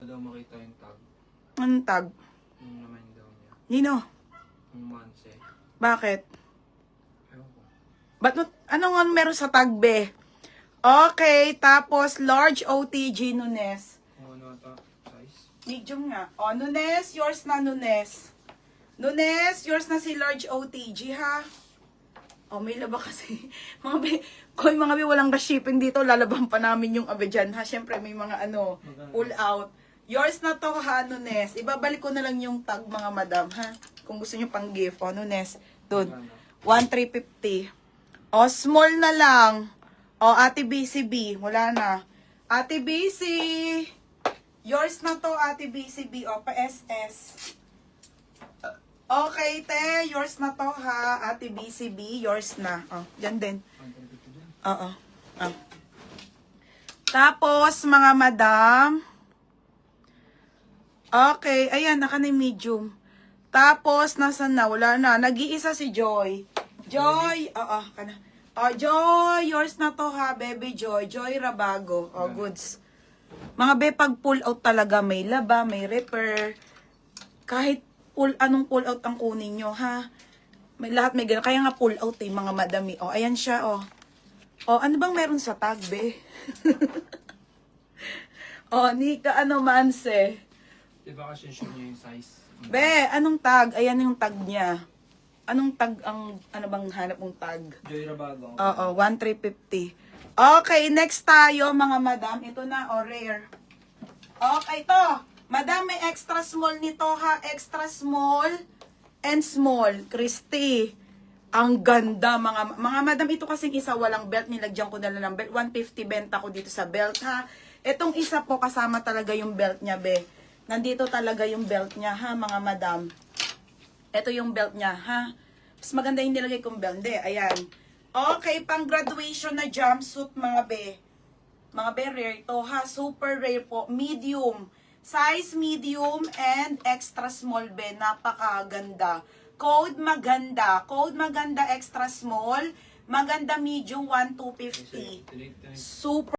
daw makita yung tag. Anong tag? Yung naman daw niya. Nino? Yung Monse. Bakit? Ewan ko. Anong meron sa tag, be? Okay, tapos large OTG Nunes. Kung ano ata size. Medium nga. O, Nunes, yours na Nunes. Nunes, yours na si large OTG, ha? O, may laba kasi. Kung mga be, walang shipping dito, lalaban pa namin yung abe dyan, ha? Siyempre, may mga pull out. Yours na to, ha, Nunes. Ibabalik ko na lang yung tag, mga madam, ha? Kung gusto nyo pang gift. O, Nunes. Doon. 1,350. O, small na lang. O, Ate BCB. Wala na. Ate BC. Yours na to, Ate BCB. O, pa-SS. Okay, te. Yours na to, ha. Ate BCB. Yours na. O, dyan din. Oo. O. Tapos, mga madam. Okay. Ayan, naka na yung medium. Tapos, nasan na? Wala na. Nag-iisa si Joy. Joy. Oo, kana. Oh, Joy, yours na to, ha, baby Joy. Joy Rabago. Oh, goods. Mga be, pag pull out talaga, may laba, may repair. Kahit anong pull out ang kunin nyo, ha. May lahat may gano'n. Kaya nga pull out, mga madami. Oh, ayan siya, oh. Oh, ano bang meron sa tag, be? Oh, Nika, Manse. Diba kasi show niya yung size? Be, anong tag? Ayan yung tag niya. Anong tag ano bang hanap mong tag? Joy Rabago. Oo, 1,350. Okay, next tayo, mga madam. Ito na, rare. Okay, to. Madam, may extra small nito, ha? Extra small and small. Christy. Ang ganda, mga madam. Ito kasing isa walang belt. Nilagyan ko na lang ng belt. 150 benta ko dito sa belt, ha? Itong isa po, kasama talaga yung belt niya, be. Nandito talaga yung belt niya, ha, mga madam. Ito yung belt niya, ha? Mas maganda yung nilagay kong belt. Hindi, ayan. Okay, pang graduation na jumpsuit, mga be. Mga be, rare ito, ha? Super rare po. Medium. Size medium and extra small, be. Napakaganda. Code maganda. Code maganda, extra small. Maganda medium, 1,250. Super.